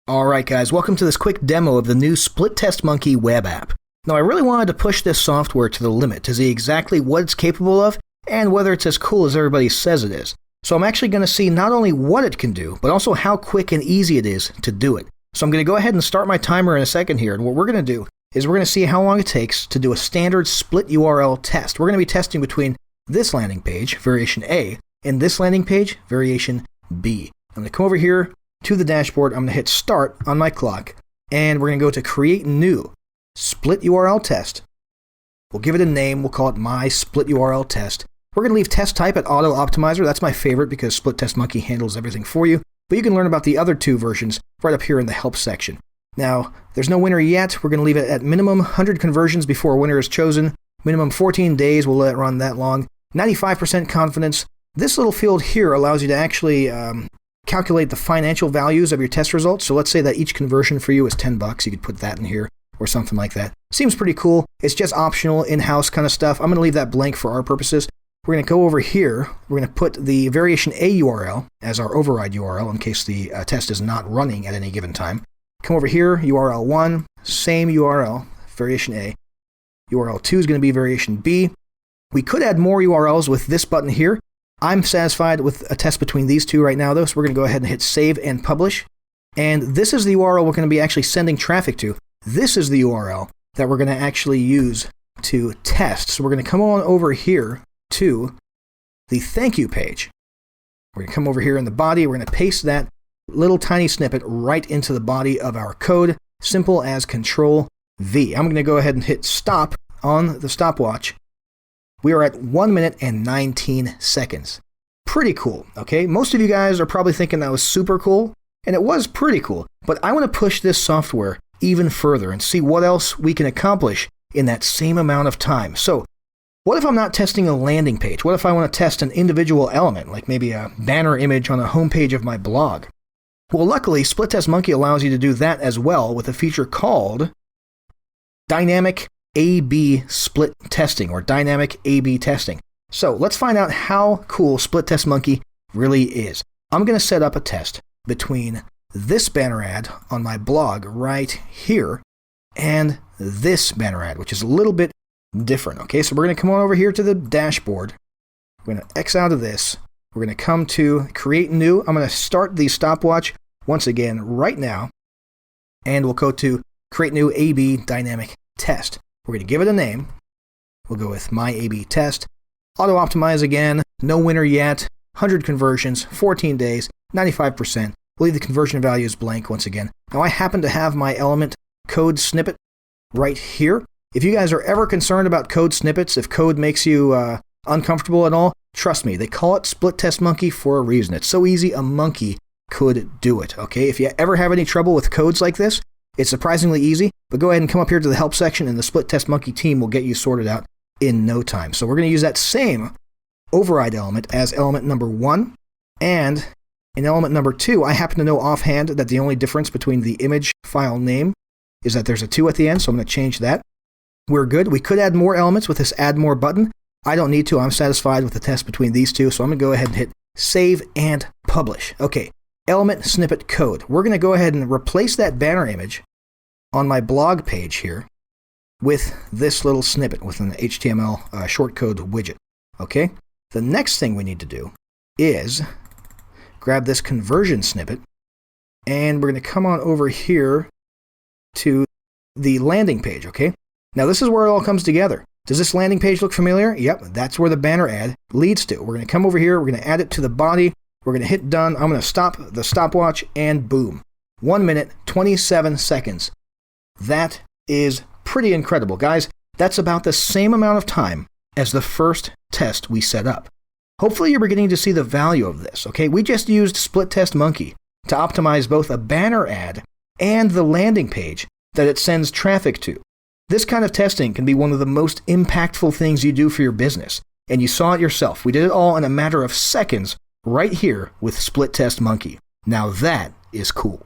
Alright guys, welcome to this quick demo of the new Split Test Monkey web app. Now I really wanted to push this software to the limit to see exactly what it's capable of and whether it's as cool as everybody says it is. So I'm actually going to see not only what it can do, but also how quick and easy it is to do it. So I'm going to go ahead and start my timer in a second here, and what we're going to do is we're going to see how long it takes to do a standard split URL test. We're going to be testing between this landing page, variation A, and this landing page, variation B. I'm going to come over here to the dashboard, I'm going to hit start on my clock, and we're going to go to create new split URL test. We'll give it a name, we'll call it my split URL test. We're going to leave test type at auto optimizer. That's my favorite because Split Test Monkey handles everything for you, but you can learn about the other two versions right up here in the help section. Now, there's no winner yet. We're going to leave it at minimum 100 conversions before a winner is chosen. Minimum 14 days, we'll let it run that long. 95% confidence. This little field here allows you to actually calculate the financial values of your test results. So let's say that each conversion for you is $10. You could put that in here or something like that. Seems pretty cool. It's just optional, in-house kind of stuff. I'm going to leave that blank for our purposes. We're going to go over here. We're going to put the variation A URL as our override URL in case the test is not running at any given time. Come over here, URL 1, same URL, variation A. URL 2 is going to be variation B. We could add more URLs with this button here. I'm satisfied with a test between these two right now, though, so we're going to go ahead and hit save and publish. And this is the URL we're going to be actually sending traffic to. This is the URL that we're going to actually use to test. So we're going to come on over here to the thank you page. We're going to come over here in the body. We're going to paste that little tiny snippet right into the body of our code. Simple as Control V. I'm going to go ahead and hit stop on the stopwatch. We are at 1 minute and 19 seconds. Pretty cool, okay? Most of you guys are probably thinking that was super cool, and it was pretty cool, but I want to push this software even further and see what else we can accomplish in that same amount of time. So, what if I'm not testing a landing page? What if I want to test an individual element, like maybe a banner image on a homepage of my blog? Well, luckily, Split Test Monkey allows you to do that as well with a feature called Dynamic A/B split testing, or dynamic A/B testing. So let's find out how cool Split Test Monkey really is. I'm going to set up a test between this banner ad on my blog right here and this banner ad, which is a little bit different. Okay, so we're going to come on over here to the dashboard. We're going to X out of this. We're going to come to create new. I'm going to start the stopwatch once again right now, and we'll go to create new A/B dynamic test. We're going to give it a name. We'll go with my A/B test. Auto optimize again. No winner yet. 100 conversions, 14 days, 95%. We'll leave the conversion values blank once again. Now I happen to have my element code snippet right here. If you guys are ever concerned about code snippets, if code makes you uncomfortable at all, trust me, they call it Split Test Monkey for a reason. It's so easy, a monkey could do it. Okay, if you ever have any trouble with codes like this, it's surprisingly easy, but go ahead and come up here to the help section and the Split Test Monkey team will get you sorted out in no time. So we're going to use that same override element as element number 1. And in element number 2, I happen to know offhand that the only difference between the image file name is that there's a 2 at the end, so I'm going to change that. We're good. We could add more elements with this add more button. I don't need to. I'm satisfied with the test between these two, so I'm going to go ahead and hit save and publish. Okay. Element snippet code. We're going to go ahead and replace that banner image on my blog page here with this little snippet with an HTML shortcode widget. Okay? The next thing we need to do is grab this conversion snippet, and we're going to come on over here to the landing page. Okay? Now this is where it all comes together. Does this landing page look familiar? Yep, that's where the banner ad leads to. We're going to come over here, we're going to add it to the body. We're going to hit done. I'm going to stop the stopwatch, and boom. 1 minute, 27 seconds. That is pretty incredible. Guys, that's about the same amount of time as the first test we set up. Hopefully you're beginning to see the value of this, okay? We just used Split Test Monkey to optimize both a banner ad and the landing page that it sends traffic to. This kind of testing can be one of the most impactful things you do for your business, and you saw it yourself. We did it all in a matter of seconds right here with Split Test Monkey. Now that is cool.